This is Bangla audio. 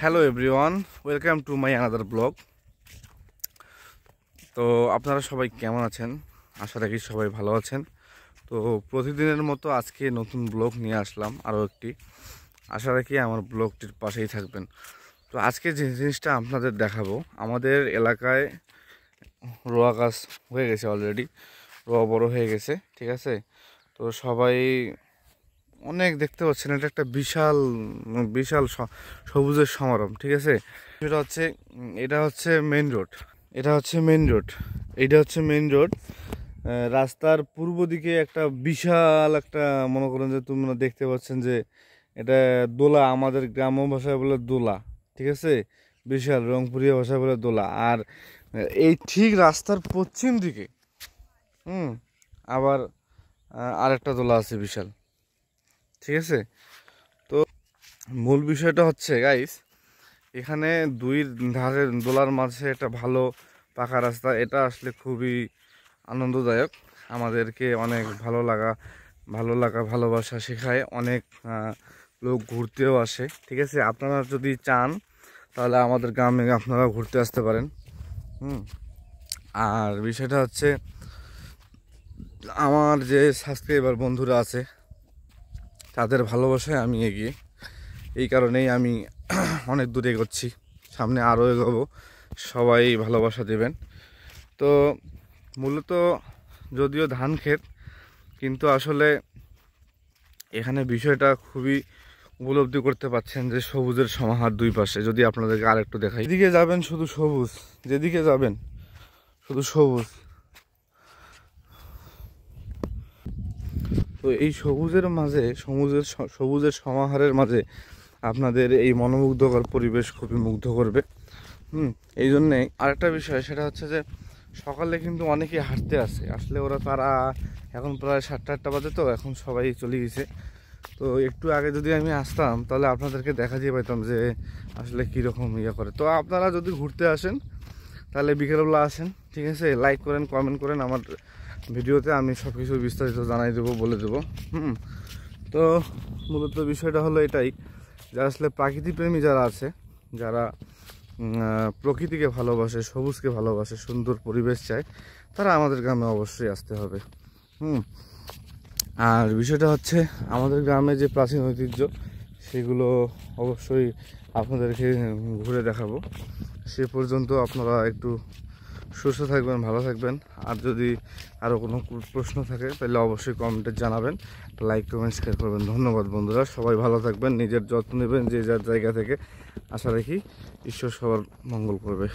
Hello everyone, welcome to my another blog. তো আপনারা সবাই কেমন আছেন? আশা রাখি সবাই ভালো আছেন। তো প্রতিদিনের মতো আজকে নতুন ব্লগ নিয়ে আসলাম আরও একটি। আশা রাখি আমার ব্লগটির পাশেই থাকবেন। তো আজকে যে জিনিসটা আপনাদের দেখাবো, আমাদের এলাকায় রোয়া গাছ হয়ে গেছে অলরেডি, রোয়া বড় হয়ে গেছে, ঠিক আছে। তো সবাই অনেক দেখতে পাচ্ছেন, এটা একটা বিশাল বিশাল সবুজের সমারোহ, ঠিক আছে। এটা হচ্ছে মেইন রোড, এটা হচ্ছে মেইন রোড, এইটা হচ্ছে মেইন রোড। রাস্তার পূর্ব দিকে একটা বিশাল একটা, মনে করেন যে তোমরা দেখতে পাচ্ছেন যে এটা দোলা, আমাদের গ্রাম্য ভাষায় বলে দোলা, ঠিক আছে। বিশাল রংপুরিয়া ভাষায় বলে দোলা। আর এই ঠিক রাস্তার পশ্চিম দিকে আবার আরেকটা দোলা আছে বিশাল, ঠিক আছে। তো মূল বিষয়টা হচ্ছে গাইস, এখানে দুই ধারের দোলার মাঝে একটা ভালো পাকা রাস্তা, এটা আসলে খুবই আনন্দদায়ক। আমাদেরকে অনেক ভালো লাগা ভালোবাসা শেখায়। অনেক লোক ঘুরতেও আসে, ঠিক আছে। আপনারা যদি চান তাহলে আমাদের গ্রামে আপনারা ঘুরতে আসতে পারেন। আর বিষয়টা হচ্ছে, আমার যে সাবস্ক্রাইবার বন্ধুরা আছে তাদের ভালোবাসায় আমি এগিয়ে, এই কারণেই আমি অনেক দূরে এগোচ্ছি, সামনে আরও এগোবো। সবাই ভালোবাসা দেবেন। তো মূলত যদিও ধান ক্ষেত, কিন্তু আসলে এখানে বিষয়টা খুবই উপলব্ধি করতে পারছেন যে সবুজের সমাহার দুই পাশে। যদি আপনাদেরকে আরেকটু দেখাই, যেদিকে যাবেন শুধু সবুজ, যেদিকে যাবেন শুধু সবুজ। তো এই সবুজের মাঝে, সবুজের সমাহারের মাঝে আপনাদের এই মনোমুগ্ধকর পরিবেশ খুবই মুগ্ধ করবে। এই জন্যে আরেকটা বিষয়, সেটা হচ্ছে যে সকালে কিন্তু অনেকেই হাঁটতে আসে, আসলে তারা এখন প্রায় 7টা-8টা বাজে, তো এখন সবাই চলে গেছে। তো একটু আগে যদি আমি আসতাম তাহলে আপনাদেরকে দেখা দিয়ে পাইতাম যে আসলে কীরকম ইয়ে করে। তো আপনারা যদি ঘুরতে আসেন তাহলে বিকেলবেলা আসেন, ঠিক আছে। লাইক করেন, কমেন্ট করেন, আমার ভিডিওতে আমি সব কিছু বিস্তারিত জানাই দেবো, বলে দেবো। তো মূলত বিষয়টা হলো এটাই, যে আসলে প্রাকৃতিপ্রেমী যারা আছে, যারা প্রকৃতিকে ভালোবাসে, সবুজকে ভালোবাসে, সুন্দর পরিবেশ চায়, তারা আমাদের গ্রামে অবশ্যই আসতে হবে। আর বিষয়টা হচ্ছে, আমাদের গ্রামে যে প্রাচীন ঐতিহ্য সেগুলো অবশ্যই আপনাদেরকে ঘুরে দেখাবো। সে পর্যন্ত আপনারা একটু সুস্থ থাকবেন, ভালো থাকবেন। আর যদি আরও কোনো প্রশ্ন থাকে তাহলে অবশ্যই কমেন্টে জানাবেন, লাইক কমেন্ট শেয়ার করবেন। ধন্যবাদ বন্ধুরা, সবাই ভালো থাকবেন, নিজের যত্ন নেবেন যে যার জায়গা থেকে। আশা রাখি ঈশ্বর সবার মঙ্গল করবে।